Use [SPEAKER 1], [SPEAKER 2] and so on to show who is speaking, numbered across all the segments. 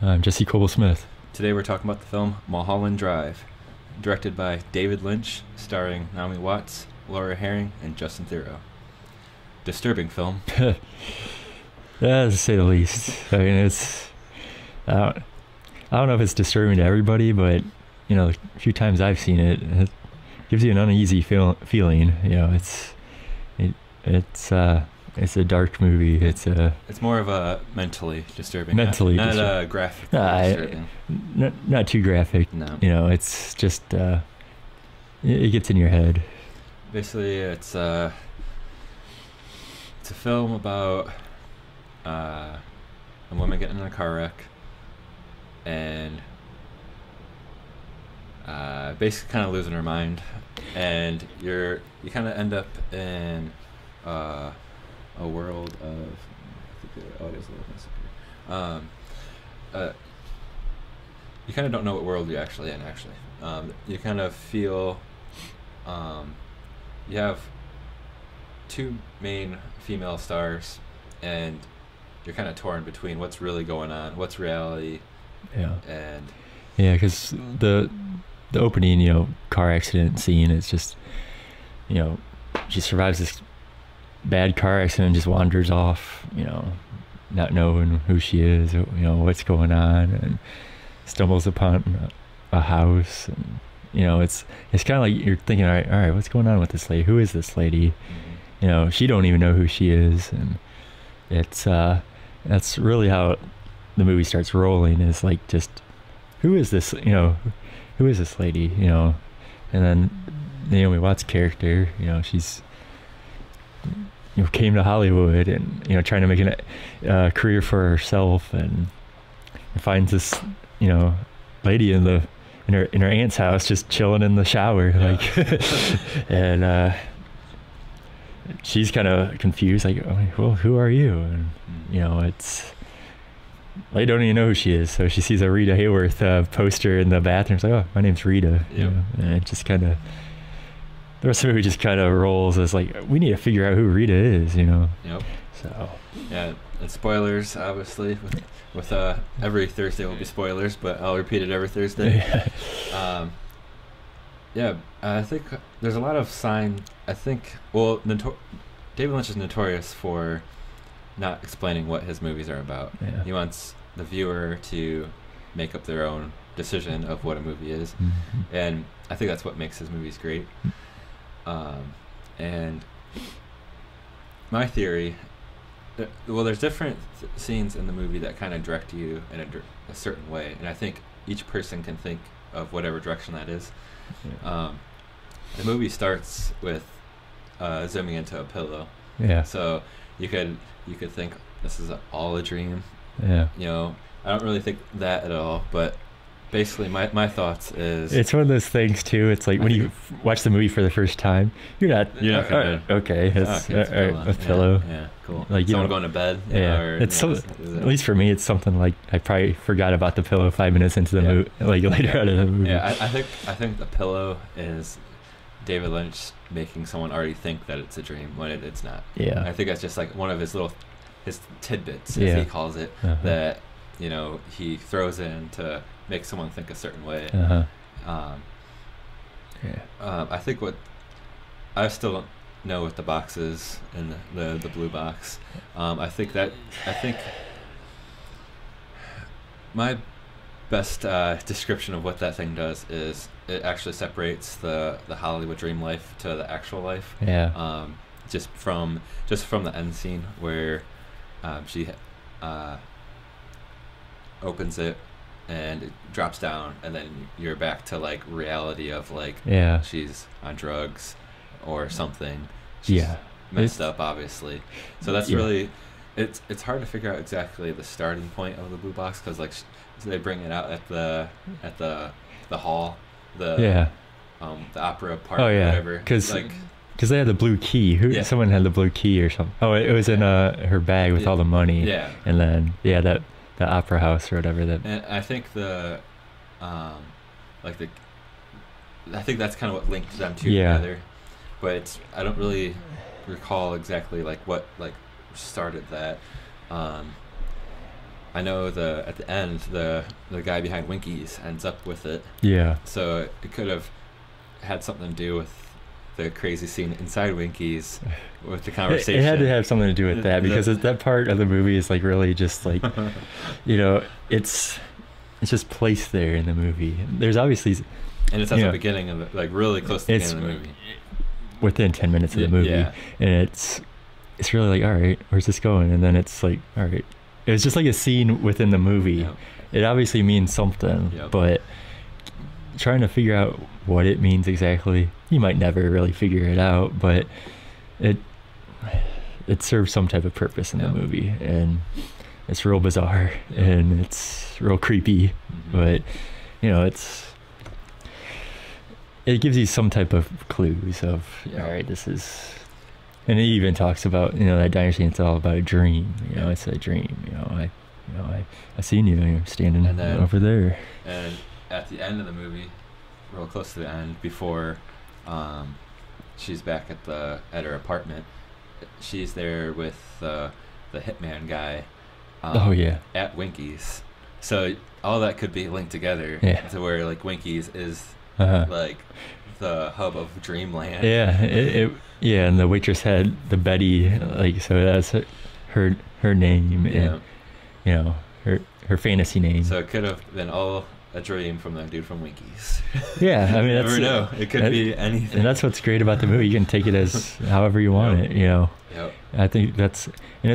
[SPEAKER 1] I'm Jesse Coble-Smith.
[SPEAKER 2] Today we're talking about the film Mulholland Drive, directed by David Lynch, starring Naomi Watts, Laura Herring, and Justin Theroux. Disturbing film.
[SPEAKER 1] To say the least. I mean, I don't know if it's disturbing to everybody, but you know, a few times I've seen it, it gives you an uneasy feeling. You know, it's a dark movie. It's
[SPEAKER 2] more of a mentally disturbing.
[SPEAKER 1] Mentally
[SPEAKER 2] not
[SPEAKER 1] disturbing.
[SPEAKER 2] Graphically disturbing.
[SPEAKER 1] Not too graphic.
[SPEAKER 2] No.
[SPEAKER 1] You know, it's just it gets in your head.
[SPEAKER 2] Basically, it's a film about a woman getting in a car wreck and basically kind of losing her mind, and you kind of end up in a world of, I think the audio's a little messy here. You kind of don't know what world you're actually in. You kind of feel you have two main female stars, and you're kind of torn between what's really going on, what's reality.
[SPEAKER 1] Yeah.
[SPEAKER 2] And
[SPEAKER 1] yeah, because the opening, you know, car accident scene is just, you know, she survives this bad car accident and just wanders off, you know, not knowing who she is, you know, what's going on, and stumbles upon a house, and you know, it's kind of like you're thinking, all right, what's going on with this lady? Who is this lady?
[SPEAKER 2] mm-hmm.
[SPEAKER 1] You know, she don't even know who she is, and it's that's really how the movie starts rolling. Is like, just who is this? You know, who is this lady? You know, and then Naomi Watts' character, you know, she's, you know, came to Hollywood and, you know, trying to make a career for herself, and finds this, you know, lady in her aunt's house just chilling in the shower,
[SPEAKER 2] Yeah.
[SPEAKER 1] like, and she's kind of confused, like, oh, well, who are you? And you know, they don't even know who she is, so she sees a Rita Hayworth poster in the bathroom. It's like, oh, my name's Rita.
[SPEAKER 2] Yep.
[SPEAKER 1] You know? And it just kind of, the rest of the movie just kind of rolls as like, we need to figure out who Rita is, you know.
[SPEAKER 2] Yep.
[SPEAKER 1] So
[SPEAKER 2] Yeah, and spoilers, obviously. With every Thursday will be spoilers, but I'll repeat it every Thursday. Yeah, I think there's a lot of David Lynch is notorious for not explaining what his movies are about.
[SPEAKER 1] Yeah.
[SPEAKER 2] He wants the viewer to make up their own decision of what a movie is,
[SPEAKER 1] Mm-hmm.
[SPEAKER 2] and I think that's what makes his movies great. And my theory, well, there's different scenes in the movie that kind of direct you in a certain way, and I think each person can think of whatever direction that is.
[SPEAKER 1] Yeah.
[SPEAKER 2] The movie starts with zooming into a pillow.
[SPEAKER 1] Yeah.
[SPEAKER 2] So you could think this is all a dream.
[SPEAKER 1] Yeah.
[SPEAKER 2] You know, I don't really think that at all, but basically my thoughts is,
[SPEAKER 1] It's one of those things too. It's like when you watch the movie for the first time, you're not
[SPEAKER 2] gonna,
[SPEAKER 1] okay. It's a pillow.
[SPEAKER 2] Yeah, cool.
[SPEAKER 1] Like, you
[SPEAKER 2] someone
[SPEAKER 1] know,
[SPEAKER 2] going to bed.
[SPEAKER 1] Yeah,
[SPEAKER 2] Or,
[SPEAKER 1] it's
[SPEAKER 2] you know,
[SPEAKER 1] at least for me, it's something like I probably forgot about the pillow 5 minutes into the movie, like later out of the movie.
[SPEAKER 2] Yeah, I think the pillow is David Lynch making someone already think that it's a dream when it's not.
[SPEAKER 1] Yeah.
[SPEAKER 2] I think that's just like one of his tidbits, as
[SPEAKER 1] Yeah.
[SPEAKER 2] he calls it,
[SPEAKER 1] Uh-huh.
[SPEAKER 2] that, you know, he throws in to make someone think a certain way.
[SPEAKER 1] Uh-huh.
[SPEAKER 2] I think I still don't know what the box is in the blue box. I think my best description of what that thing does is it actually separates the Hollywood dream life to the actual life.
[SPEAKER 1] Yeah.
[SPEAKER 2] Just from the end scene where she opens it and it drops down, and then you're back to like reality of like,
[SPEAKER 1] Yeah.
[SPEAKER 2] she's on drugs or something. She's messed up, obviously. So that's really, it's hard to figure out exactly the starting point of the blue box, because like so they bring it out at the hall, the opera part,
[SPEAKER 1] Oh yeah.
[SPEAKER 2] whatever.
[SPEAKER 1] Because they had the blue key. Someone had the blue key or something. Oh, it was in her bag with all the money.
[SPEAKER 2] Yeah.
[SPEAKER 1] And then the opera house or whatever that.
[SPEAKER 2] And I think I think that's kind of what linked them two together. But I don't really recall exactly like what like started that. I know at the end the guy behind Winkies ends up with it.
[SPEAKER 1] Yeah.
[SPEAKER 2] So it could have had something to do with the crazy scene inside Winkies with the conversation.
[SPEAKER 1] It had to have something to do with that, because that part of the movie is like really just like, you know, it's just placed there in the movie. There's obviously,
[SPEAKER 2] and it's at the beginning of it, like really close to the beginning of the movie.
[SPEAKER 1] Within 10 minutes of the movie, and it's really like, all right, where's this going? And then it's like, all right, it was just like a scene within the movie.
[SPEAKER 2] Yep.
[SPEAKER 1] It obviously means something, but trying to figure out what it means exactly, you might never really figure it out, but it serves some type of purpose in the movie, and it's real bizarre and it's real creepy, but you know, it gives you some type of clues of, all right, this is. And he even talks about, you know, that diner scene. It's all about a dream. You know, it's a dream. I seen you. You're standing over there.
[SPEAKER 2] And at the end of the movie, real close to the end, before she's back at her apartment, she's there with the hitman guy. At Winkies. So all that could be linked together to where like Winkies is like the hub of dreamland.
[SPEAKER 1] Yeah, and the waitress had the Betty, like, so that's her name, and you know, her fantasy name.
[SPEAKER 2] So it could have been all a dream from that dude from Winkies.
[SPEAKER 1] Yeah, I mean,
[SPEAKER 2] you never know. It could be anything.
[SPEAKER 1] And that's what's great about the movie. You can take it as however you want it. You know.
[SPEAKER 2] Yep.
[SPEAKER 1] I think it's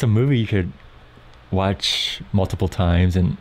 [SPEAKER 1] a movie you could watch multiple times and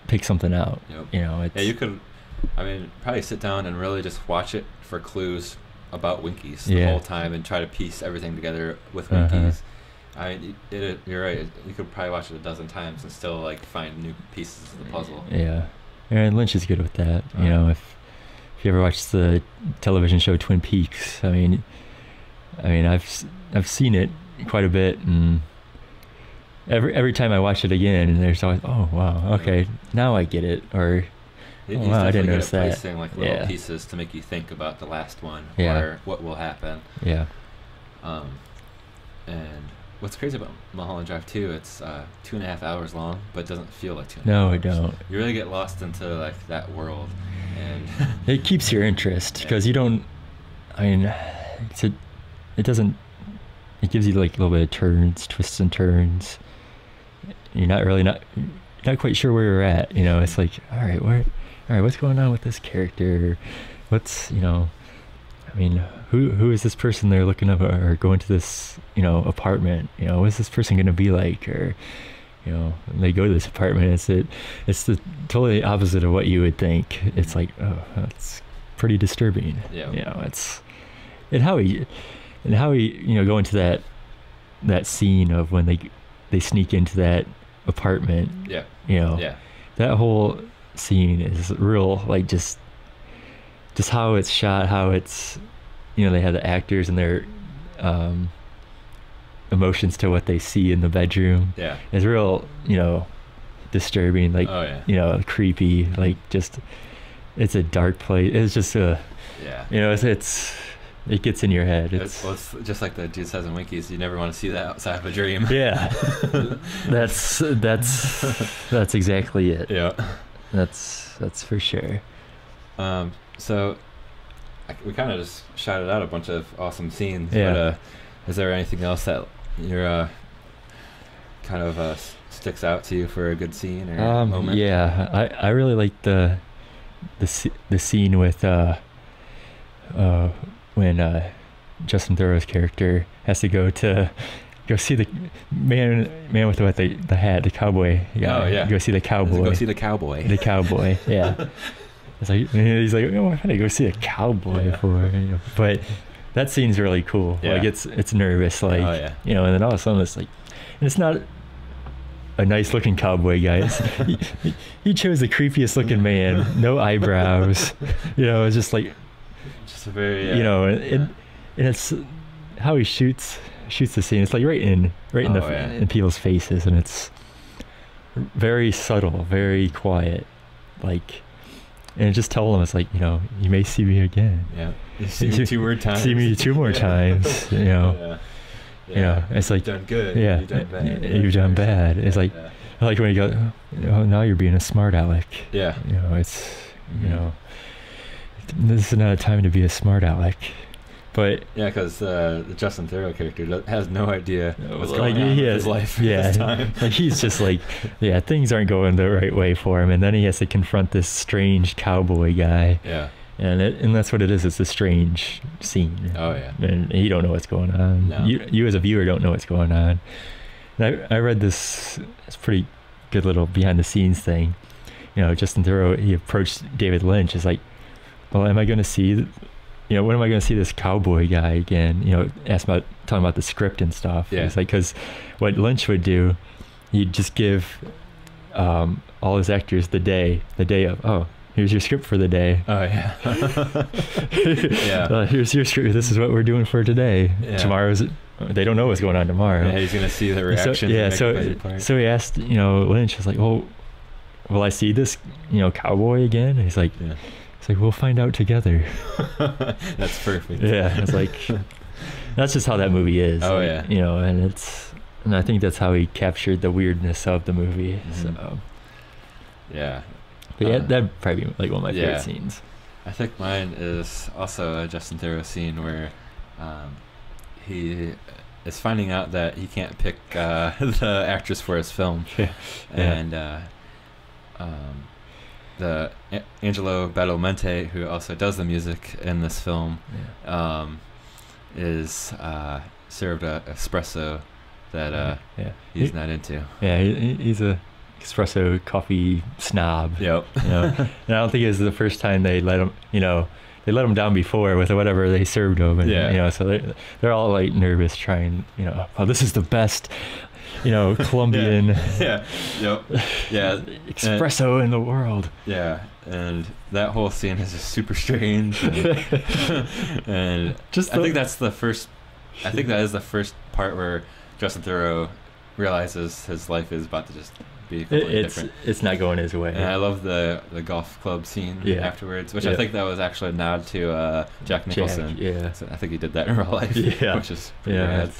[SPEAKER 1] pick something out.
[SPEAKER 2] Yep.
[SPEAKER 1] You know.
[SPEAKER 2] You could. I mean, probably sit down and really just watch it for clues about Winkies the whole time and try to piece everything together with Winkies. I mean, you're right. You could probably watch it a dozen times and still like find new pieces of the puzzle.
[SPEAKER 1] Yeah, and Lynch is good with that. You know, if you ever watched the television show Twin Peaks, I mean, I've seen it quite a bit, and every time I watch it again, there's always, oh wow, okay, now I get it, or wow, I didn't notice that.
[SPEAKER 2] Placing like little pieces to make you think about the last one or what will happen.
[SPEAKER 1] Yeah.
[SPEAKER 2] And what's crazy about Mulholland Drive too, it's 2.5 hours long, but it doesn't feel like 2.5 hours.
[SPEAKER 1] No, it don't.
[SPEAKER 2] You really get lost into like that world, and
[SPEAKER 1] it keeps your interest because you don't. I mean, it doesn't. It gives you like a little bit of twists and turns. You're not quite sure where you're at. You know, it's like, all right, what's going on with this character? What's, you know, I mean, who is this person they're looking up or going to this, you know, apartment? You know, what's this person going to be like? Or, you know, when they go to this apartment, it's the totally opposite of what you would think. It's like, oh, that's pretty disturbing.
[SPEAKER 2] Yeah.
[SPEAKER 1] You know, and how he, you know, go into that scene of when they sneak into that apartment.
[SPEAKER 2] Yeah.
[SPEAKER 1] You know.
[SPEAKER 2] Yeah.
[SPEAKER 1] That whole scene is real, like just how it's shot, how it's, you know, they have the actors and their emotions to what they see in the bedroom.
[SPEAKER 2] Yeah.
[SPEAKER 1] It's real, you know, disturbing, like, you know, creepy, like just, it's a dark place. It's just you know, it gets in your head. It's
[SPEAKER 2] just like the dude says in Winkies, you never want to see that outside of a dream.
[SPEAKER 1] Yeah. that's exactly it.
[SPEAKER 2] Yeah.
[SPEAKER 1] That's for sure.
[SPEAKER 2] So we kind of just shouted out a bunch of awesome scenes.
[SPEAKER 1] Yeah.
[SPEAKER 2] But is there anything else that you're kind of sticks out to you for a good scene or moment?
[SPEAKER 1] Yeah, I really like the scene with when Justin Theroux's character has to go see the man with the hat, the cowboy. Go see the cowboy.
[SPEAKER 2] Go see the cowboy.
[SPEAKER 1] The cowboy. Yeah. It's like, he's like, oh, I'm gonna go see a cowboy for. You know. But that scene's really cool.
[SPEAKER 2] Yeah.
[SPEAKER 1] Like it's nervous, like you know, and then all of a sudden it's like, and it's not a nice looking cowboy guy. He chose the creepiest looking man, no eyebrows. You know, it's just like,
[SPEAKER 2] just a very
[SPEAKER 1] you know, and it's how he shoots the scene. It's like right in in people's faces, and it's very subtle, very quiet, like, and just tell them, it's like, you know, you may see me again.
[SPEAKER 2] Yeah, you see me 2 more times.
[SPEAKER 1] See me 2 more times. You know.
[SPEAKER 2] Yeah.
[SPEAKER 1] You know, it's like,
[SPEAKER 2] you've done good.
[SPEAKER 1] Yeah,
[SPEAKER 2] you've done bad.
[SPEAKER 1] You've done bad. It's like, like when you go, now you're being a smart aleck.
[SPEAKER 2] Yeah.
[SPEAKER 1] It's, this is not a time to be a smart aleck. But
[SPEAKER 2] yeah, because the Justin Theroux character has no idea what's
[SPEAKER 1] like,
[SPEAKER 2] going on with his life.
[SPEAKER 1] Yeah,
[SPEAKER 2] this time.
[SPEAKER 1] like he's just like, yeah, things aren't going the right way for him, and then he has to confront this strange cowboy guy.
[SPEAKER 2] Yeah.
[SPEAKER 1] And that's what it is. It's a strange scene.
[SPEAKER 2] Oh yeah.
[SPEAKER 1] And you don't know what's going on.
[SPEAKER 2] No.
[SPEAKER 1] You as a viewer don't know what's going on. And I read this. It's pretty good little behind the scenes thing. Justin Theroux, he approached David Lynch. Is like, well, am I going to see? When am I going to see this cowboy guy again? Talking about the script and stuff.
[SPEAKER 2] Yeah.
[SPEAKER 1] It's like, because what Lynch would do, he'd just give all his actors the day of, oh, here's your script for the day.
[SPEAKER 2] Oh yeah. Yeah.
[SPEAKER 1] Here's your script. This is what we're doing for today.
[SPEAKER 2] Yeah.
[SPEAKER 1] Tomorrow's. They don't know what's going on tomorrow.
[SPEAKER 2] Yeah, he's gonna see the reaction.
[SPEAKER 1] So he asked, Lynch was like, "Well, will I see this, cowboy again?" And he's like,
[SPEAKER 2] yeah.
[SPEAKER 1] It's like, we'll find out together.
[SPEAKER 2] That's perfect.
[SPEAKER 1] Yeah, it's like, that's just how that movie is.
[SPEAKER 2] Oh,
[SPEAKER 1] like,
[SPEAKER 2] yeah.
[SPEAKER 1] And I think that's how he captured the weirdness of the movie.
[SPEAKER 2] Mm-hmm.
[SPEAKER 1] So
[SPEAKER 2] yeah.
[SPEAKER 1] But yeah, that'd probably be like one of my favorite scenes.
[SPEAKER 2] I think mine is also a Justin Theroux scene where he is finding out that he can't pick the actress for his film.
[SPEAKER 1] Yeah.
[SPEAKER 2] And the Angelo Badalamenti, who also does the music in this film, is served a espresso that he's not into.
[SPEAKER 1] Yeah, he's a espresso coffee snob.
[SPEAKER 2] Yep.
[SPEAKER 1] And I don't think it was the first time they let him. They let him down before with whatever they served him, and so they're all like nervous, trying. Oh, this is the best. Colombian
[SPEAKER 2] yeah. Yep. Yeah.
[SPEAKER 1] espresso in the world.
[SPEAKER 2] Yeah, and that whole scene is just super strange. And I think that is the first part where Justin Theroux realizes his life is about to just be completely different.
[SPEAKER 1] It's not going his way.
[SPEAKER 2] And I love the golf club scene afterwards, which I think that was actually a nod to Jack Nicholson. So I think he did that in real life. Yeah. Which is pretty rad.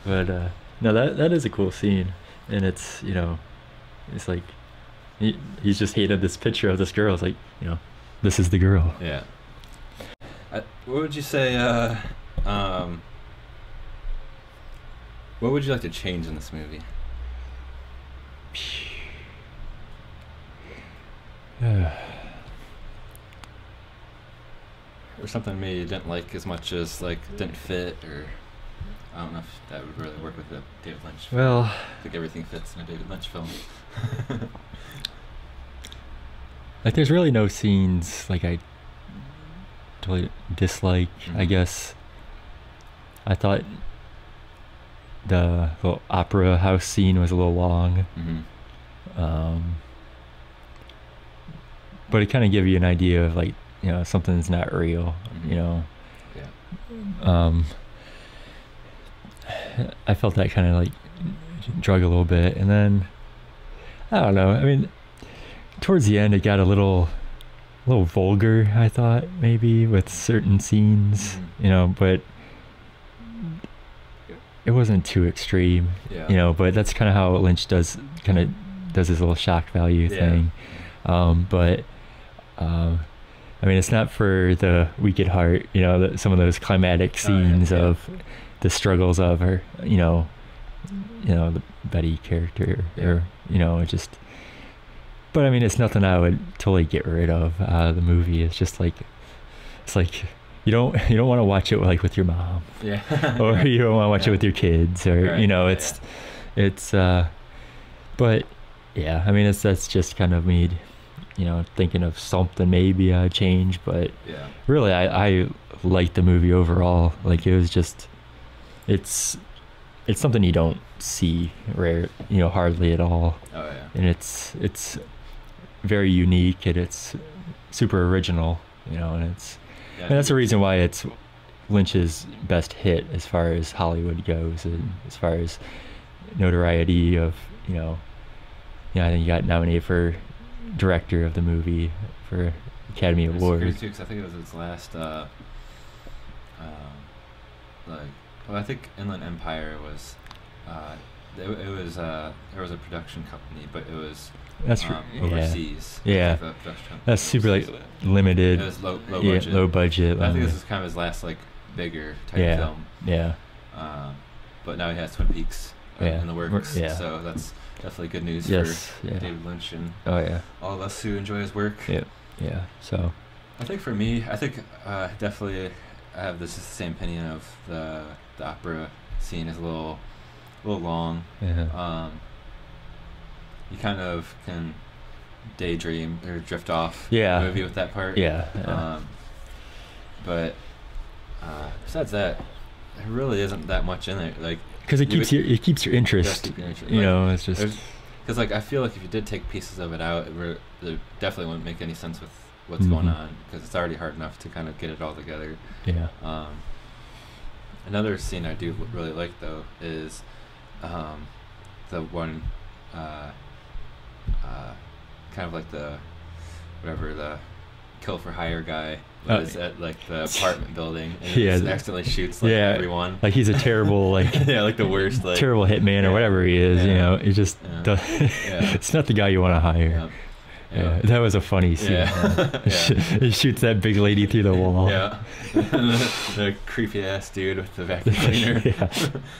[SPEAKER 1] But no, that is a cool scene, and it's it's like he's just hated this picture of this girl. It's like this is the girl.
[SPEAKER 2] Yeah. What would you say? What would you like to change in this movie? Or something maybe you didn't like as much as didn't fit, or I don't know if that would really work with the David Lynch film.
[SPEAKER 1] Well,
[SPEAKER 2] I think everything fits in a David Lynch film.
[SPEAKER 1] there's really no scenes I totally dislike. I guess I thought the little opera house scene was a little long. But it kind of gives you an idea of something's not real. I felt that kind of drug a little bit, and then I don't know. I mean, towards the end, it got a little vulgar. I thought maybe with certain scenes, but it wasn't too extreme. But that's kind of how Lynch does his little shock value thing. But I mean, it's not for the weak at heart. Some of those climatic scenes of the struggles of her, the Betty character, or it just. But I mean, it's nothing I would totally get rid of out of the movie. It's just it's like you don't want to watch it with your mom, or you don't want to watch it with your kids, or it's but yeah, I mean, that's just kind of me, thinking of something maybe I'd change, but really I liked the movie overall. It was just. It's something you don't see hardly at all.
[SPEAKER 2] Oh yeah.
[SPEAKER 1] And it's very unique, and it's super original, and that's the reason why it's Lynch's best hit as far as Hollywood goes, and as far as notoriety of I think he got nominated for director of the movie for Academy Award.
[SPEAKER 2] I think it was his last I think Inland Empire was it was there was a production company, but it was
[SPEAKER 1] That's
[SPEAKER 2] overseas.
[SPEAKER 1] Yeah. That's super like limited.
[SPEAKER 2] It was low
[SPEAKER 1] Yeah,
[SPEAKER 2] budget.
[SPEAKER 1] low budget.
[SPEAKER 2] I think this is kind of his last like bigger type
[SPEAKER 1] Yeah.
[SPEAKER 2] film.
[SPEAKER 1] Yeah.
[SPEAKER 2] But now he has Twin Peaks
[SPEAKER 1] Yeah.
[SPEAKER 2] in the works.
[SPEAKER 1] Yeah.
[SPEAKER 2] So that's definitely good news
[SPEAKER 1] Yes.
[SPEAKER 2] for
[SPEAKER 1] Yeah.
[SPEAKER 2] David Lynch and
[SPEAKER 1] Oh yeah.
[SPEAKER 2] all of us who enjoy his work.
[SPEAKER 1] Yeah. Yeah. So.
[SPEAKER 2] I think for me, definitely I have the same opinion of the opera scene is a little long.
[SPEAKER 1] Yeah.
[SPEAKER 2] You kind of can daydream or drift off
[SPEAKER 1] Yeah.
[SPEAKER 2] the movie with that part.
[SPEAKER 1] Yeah. Yeah.
[SPEAKER 2] But besides that, there really isn't that much in it. Like,
[SPEAKER 1] because it keeps your interest.
[SPEAKER 2] keep your interest.
[SPEAKER 1] You
[SPEAKER 2] Like,
[SPEAKER 1] know, it's just
[SPEAKER 2] because like I feel like if you did take pieces of it out, it definitely wouldn't make any sense with what's going on, because it's already hard enough to kind of get it all together.
[SPEAKER 1] yeah.
[SPEAKER 2] Another scene I do really like though is the one kind of like the kill for hire guy was at like the apartment building and
[SPEAKER 1] Yeah.
[SPEAKER 2] just accidentally shoots like
[SPEAKER 1] Yeah.
[SPEAKER 2] everyone.
[SPEAKER 1] Like he's a terrible like
[SPEAKER 2] Yeah, like the worst like
[SPEAKER 1] terrible hitman or whatever he is. You
[SPEAKER 2] Yeah.
[SPEAKER 1] know, he just
[SPEAKER 2] Yeah.
[SPEAKER 1] does,
[SPEAKER 2] Yeah.
[SPEAKER 1] it's not the guy you want to hire. Yeah, that was a funny scene.
[SPEAKER 2] Yeah. Yeah.
[SPEAKER 1] He shoots that big lady through the wall.
[SPEAKER 2] Yeah. the creepy ass dude with the vacuum cleaner.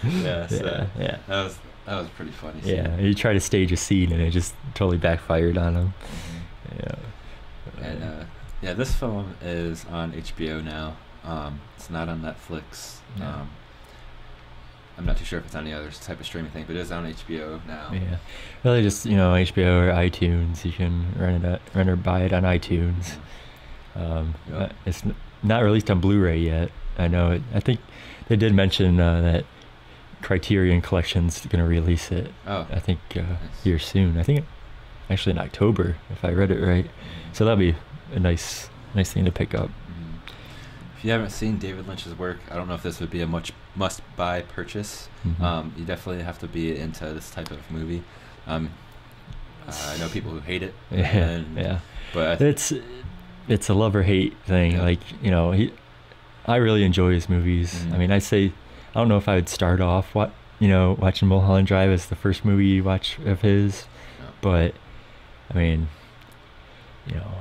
[SPEAKER 2] Yeah. So
[SPEAKER 1] Yeah.
[SPEAKER 2] that was a pretty funny scene.
[SPEAKER 1] Yeah. He tried to stage a scene and it just totally backfired on him. Yeah.
[SPEAKER 2] And yeah, this film is on HBO now. It's not on Netflix.
[SPEAKER 1] Yeah.
[SPEAKER 2] I'm not too sure if it's on any other type of streaming thing, but it is on HBO now.
[SPEAKER 1] Yeah. Really just, HBO or iTunes. You can rent or buy it on iTunes.
[SPEAKER 2] Yep.
[SPEAKER 1] It's not released on Blu-ray yet. I know it. I think they did mention that Criterion Collection's going to release it.
[SPEAKER 2] Oh.
[SPEAKER 1] I think
[SPEAKER 2] Nice.
[SPEAKER 1] here soon. I think actually in October, if I read it right. So that'll be a nice thing to pick up.
[SPEAKER 2] If you haven't seen David Lynch's work, I don't know if this would be a must-buy purchase.
[SPEAKER 1] Mhm.
[SPEAKER 2] You definitely have to be into this type of movie. I know people who hate it.
[SPEAKER 1] Yeah.
[SPEAKER 2] But
[SPEAKER 1] it's a love or hate thing.
[SPEAKER 2] Yeah.
[SPEAKER 1] Like, I really enjoy his movies.
[SPEAKER 2] Mhm.
[SPEAKER 1] I mean, I don't know if I would start off watching Mulholland Drive as the first movie you watch of his, but I mean,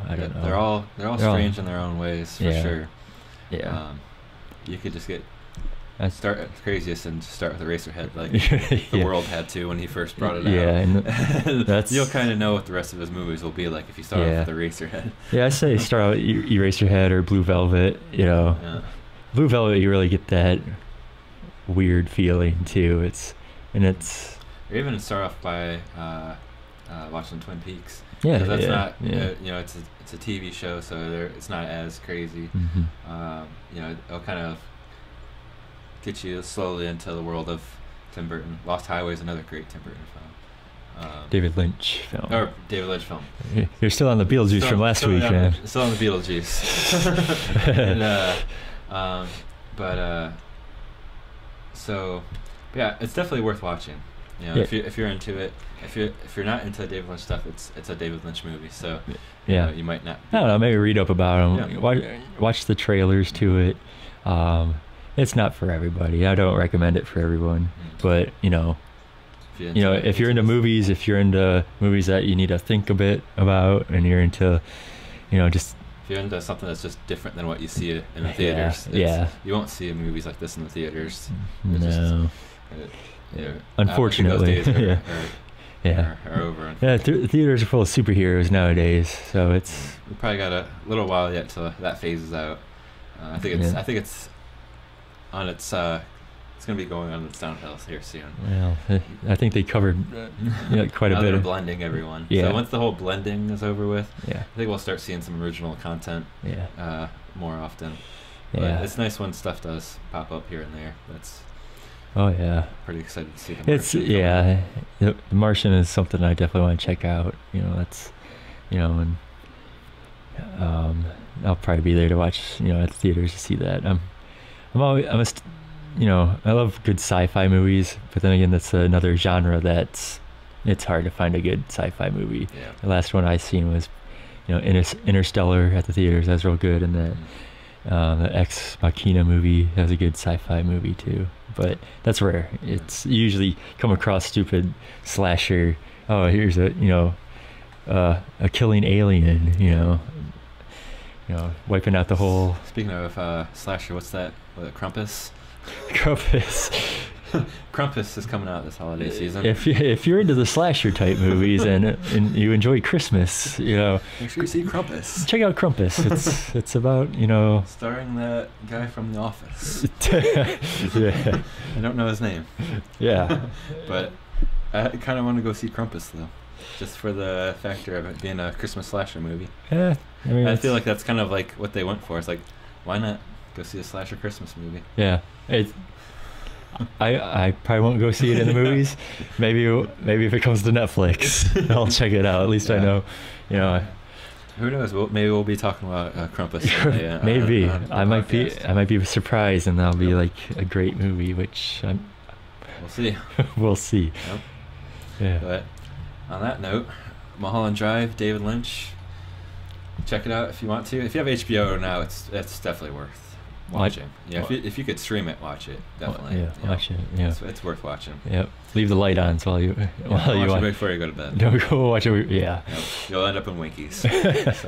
[SPEAKER 1] I don't know.
[SPEAKER 2] They're all strange in their own ways, for
[SPEAKER 1] Yeah.
[SPEAKER 2] sure.
[SPEAKER 1] Yeah.
[SPEAKER 2] You could just
[SPEAKER 1] That's
[SPEAKER 2] start at the craziest and just start with Eraserhead, like the
[SPEAKER 1] Yeah.
[SPEAKER 2] world had to when he first brought it out.
[SPEAKER 1] Yeah, and that's
[SPEAKER 2] you'll kind of know what the rest of his movies will be like if you start
[SPEAKER 1] Yeah.
[SPEAKER 2] off with Eraserhead.
[SPEAKER 1] Yeah, I say start out with Eraserhead or Blue Velvet.
[SPEAKER 2] Yeah.
[SPEAKER 1] Blue Velvet, you really get that weird feeling too.
[SPEAKER 2] Or even start off by watching Twin Peaks.
[SPEAKER 1] Yeah,
[SPEAKER 2] 'Cause that's
[SPEAKER 1] yeah,
[SPEAKER 2] not
[SPEAKER 1] yeah.
[SPEAKER 2] it's a TV show, so it's not as crazy.
[SPEAKER 1] Mhm.
[SPEAKER 2] It'll kind of get you slowly into the world of Tim Burton. Lost Highway is another great Tim Burton film.
[SPEAKER 1] David Lynch film.
[SPEAKER 2] Or David Lynch film.
[SPEAKER 1] You're still on the Beetlejuice from last week, man.
[SPEAKER 2] Still on the Beetlejuice. So yeah, it's definitely worth watching.
[SPEAKER 1] Yeah.
[SPEAKER 2] If you're into it, if you're not into David Lynch stuff, it's a David Lynch movie. So
[SPEAKER 1] Yeah.
[SPEAKER 2] you might not.
[SPEAKER 1] I don't know. Maybe read up about him.
[SPEAKER 2] Yeah.
[SPEAKER 1] Watch the trailers to it. It's not for everybody. I don't recommend it for everyone. But if you're into movies, if you're into movies that you need to think a bit about, and you're into, just
[SPEAKER 2] if you're into something that's just different than what you see in the
[SPEAKER 1] Yeah,
[SPEAKER 2] theaters,
[SPEAKER 1] yeah.
[SPEAKER 2] you won't see movies like this in the theaters.
[SPEAKER 1] no.
[SPEAKER 2] Unfortunately,
[SPEAKER 1] Unfortunately,
[SPEAKER 2] those days
[SPEAKER 1] yeah.
[SPEAKER 2] are over.
[SPEAKER 1] Yeah, theaters are full of superheroes nowadays, so it's
[SPEAKER 2] We probably got a little while yet till that phases out. I think it's on its. It's gonna be going on its downhill here soon.
[SPEAKER 1] well. I think they covered quite
[SPEAKER 2] Now
[SPEAKER 1] a bit
[SPEAKER 2] they're
[SPEAKER 1] of
[SPEAKER 2] blending everyone.
[SPEAKER 1] Yeah.
[SPEAKER 2] So once the whole blending is over with,
[SPEAKER 1] yeah,
[SPEAKER 2] I think we'll start seeing some original content
[SPEAKER 1] yeah,
[SPEAKER 2] more often. But
[SPEAKER 1] yeah.
[SPEAKER 2] it's nice when stuff does pop up here and there. That's
[SPEAKER 1] Oh yeah.
[SPEAKER 2] pretty excited to see. The
[SPEAKER 1] It's
[SPEAKER 2] Martian
[SPEAKER 1] yeah. The Martian is something I definitely want to check out. That's and I'll probably be there to watch at the theaters to see that. I love good sci-fi movies, but then again, that's another genre it's hard to find a good sci-fi movie.
[SPEAKER 2] Yeah.
[SPEAKER 1] The last one I seen was Interstellar at the theaters. That was real good, and that the Ex Machina movie, that was a good sci-fi movie too. but that's rare. It's usually come across stupid slasher. Oh, here's a a killing alien. Wiping out the whole
[SPEAKER 2] Speaking of slasher, what's that? What, Krampus?
[SPEAKER 1] Krampus.
[SPEAKER 2] Krampus is coming out this holiday season.
[SPEAKER 1] If you're into the slasher type movies and you enjoy Christmas,
[SPEAKER 2] make sure you see Krampus.
[SPEAKER 1] check out Krampus. It's about
[SPEAKER 2] starring that guy from The Office.
[SPEAKER 1] yeah,
[SPEAKER 2] I don't know his name.
[SPEAKER 1] Yeah.
[SPEAKER 2] But I kind of want to go see Krampus though, just for the factor of it being a Christmas slasher movie.
[SPEAKER 1] Yeah, I mean,
[SPEAKER 2] I feel like that's kind of like what they went for. It's like, why not go see a slasher Christmas movie?
[SPEAKER 1] Yeah, I probably won't go see it in the movies. Maybe if it comes to Netflix, I'll check it out. At least I know,
[SPEAKER 2] Who knows? Maybe we'll be talking about Krampus. Someday,
[SPEAKER 1] maybe
[SPEAKER 2] on
[SPEAKER 1] I might be surprised, and that'll be like a great movie, which
[SPEAKER 2] we'll see.
[SPEAKER 1] we'll see.
[SPEAKER 2] Yep.
[SPEAKER 1] Yeah.
[SPEAKER 2] But on that note, Mulholland Drive, David Lynch. Check it out if you want to. If you have HBO now, it's definitely worth watching. Yeah, if you could stream it, watch it. Definitely.
[SPEAKER 1] Yeah, watch it. Yeah,
[SPEAKER 2] it's worth watching.
[SPEAKER 1] Yep. Leave the light on while you
[SPEAKER 2] watch it before you go to bed.
[SPEAKER 1] Don't go watch it. Yeah.
[SPEAKER 2] Yep. You'll end up in Winkies. So,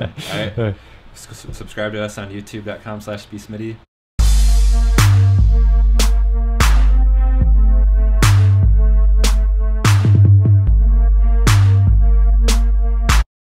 [SPEAKER 2] all right. Subscribe to us on youtube.com/bsmitty.